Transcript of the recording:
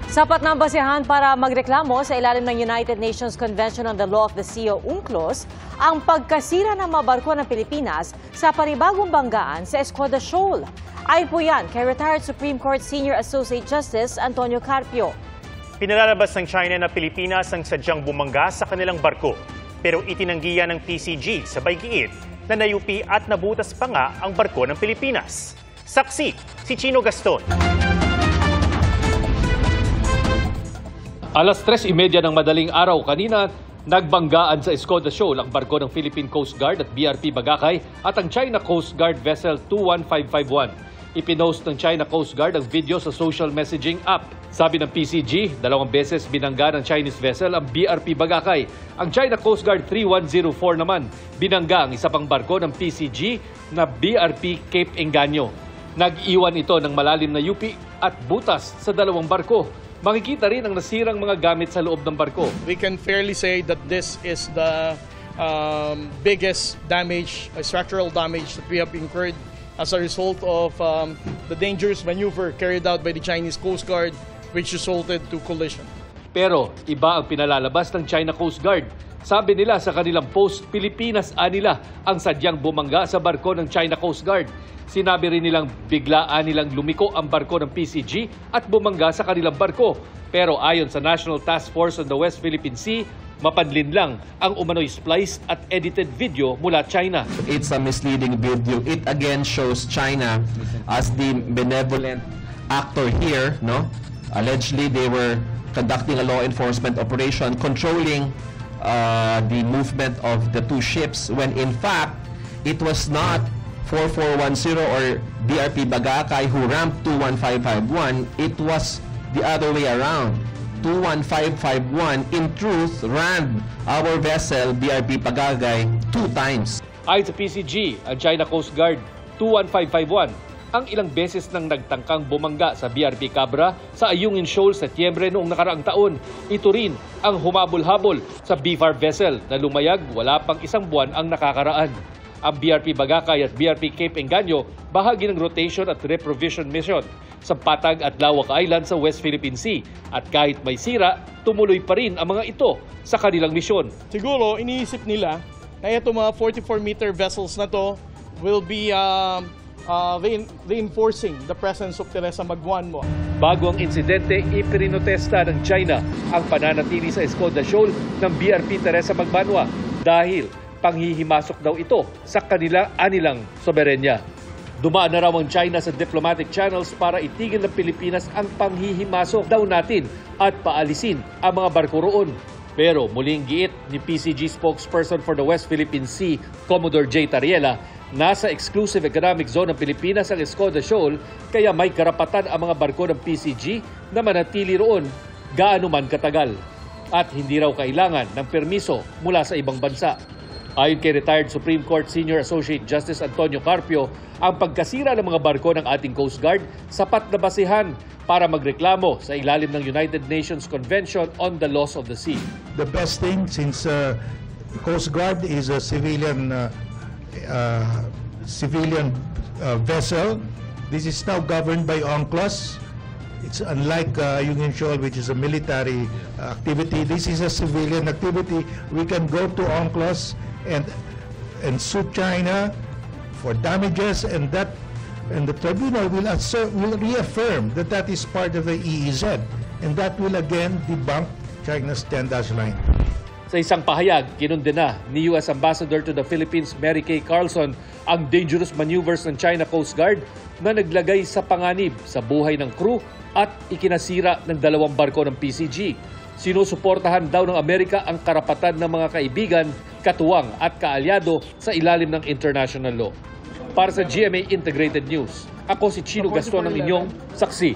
Sapat na ang basehan para magreklamo sa ilalim ng United Nations Convention on the Law of the Sea o UNCLOS ang pagkasira ng mga barko ng Pilipinas sa panibagong banggaan sa Escoda Shoal. Ayon po yan kay retired Supreme Court Senior Associate Justice Antonio Carpio. Pinalalabas ng China na Pilipinas ang sadyang bumangga sa kanilang barko. Pero itinanggi yan ng PCG sa giit na nayupi at nabutas pa nga ang barko ng Pilipinas. Saksi, si Chino Gaston. Alas 3:30 ng madaling araw kanina, nagbanggaan sa Escoda Shoal ang barko ng Philippine Coast Guard at BRP Bagakay at ang China Coast Guard vessel 21551. Ipinost ng China Coast Guard ang video sa social messaging app. Sabi ng PCG, 2 beses binangga ng Chinese vessel ang BRP Bagakay. Ang China Coast Guard 3104 naman, binangga ang isa pang barko ng PCG na BRP Cape Engaño. Nag-iwan ito ng malalim na yupi at butas sa 2 barko. Makikita rin ang nasirang mga gamit sa loob ng barko. We can fairly say that this is the biggest damage, structural damage that we have incurred as a result of the dangerous maneuver carried out by the Chinese Coast Guard, which resulted to collision. Pero iba ang pinalalabas ng China Coast Guard. Sabi nila sa kanilang post, Pilipinas nila ang sadyang bumangga sa barko ng China Coast Guard. Sinabi rin nilang biglaan nilang lumiko ang barko ng PCG at bumangga sa kanilang barko. Pero ayon sa National Task Force on the West Philippine Sea, mapanlin lang ang umano'y spliced at edited video mula China. It's a misleading video. It again shows China as the benevolent actor here, no? Allegedly, they were conducting a law enforcement operation controlling the movement of the 2 ships when in fact, it was not 4410 or BRP Bagakay who ramped 21551. It was the other way around. 21551 in truth rammed our vessel BRP Bagakay 2 times. Ayon sa PCG, ang China Coast Guard 21551 ang ilang beses nang nagtangkang bumangga sa BRP Cabra sa Ayungin Shoal sa Setyembre noong nakaraang taon. Ito rin ang humabol-habol sa BFAR vessel na lumayag wala pang 1 buwan ang nakakaraan. Ang BRP Bagakay at BRP Cape Engaño bahagi ng rotation at reprovision mission sa Patag at Lawak Island sa West Philippine Sea. At kahit may sira, tumuloy pa rin ang mga ito sa kanilang misyon. Siguro iniisip nila na itong mga 44-meter vessels na to will be reinforcing the presence of Teresa Magbuanmo. Bago ang insidente, ipinotesta ng China ang pananatili sa Escoda Shoal ng BRP Teresa Magbanwa dahil panghihimasok daw ito sa anilang soberenya. Dumaan na raw ang China sa diplomatic channels para itigil ng Pilipinas ang panghihimasok daw natin at paalisin ang mga barko roon. Pero muling giit ni PCG spokesperson for the West Philippine Sea, Commodore J. Tariela, nasa exclusive economic zone ng Pilipinas ang Escoda Shoal kaya may karapatan ang mga barko ng PCG na manatili roon gaano man katagal at hindi raw kailangan ng permiso mula sa ibang bansa. Ayon kay retired Supreme Court Senior Associate Justice Antonio Carpio, ang pagkasira ng mga barko ng ating Coast Guard sapat na basehan para magreklamo sa ilalim ng United Nations Convention on the Laws of the Sea. The best thing, since Coast Guard is a civilian vessel, this is now governed by UNCLOS. It's unlike Ayungin Shoal, which is a military activity. This is a civilian activity. We can go to UNCLOS and sue China for damages, and the tribunal will reaffirm that that is part of the EEZ, and that will again debunk China's 10-dash line. Sa isang pahayag, kinundena ni U.S. Ambassador to the Philippines Mary Kay Carlson ang dangerous maneuvers ng China Coast Guard na naglagay sa panganib sa buhay ng crew at ikinasira ng 2 barko ng PCG. Sinusuportahan daw ng Amerika ang karapatan ng mga kaibigan, katuwang at kaalyado sa ilalim ng international law. Para sa GMA Integrated News, ako si Chino Gaston ng inyong saksi.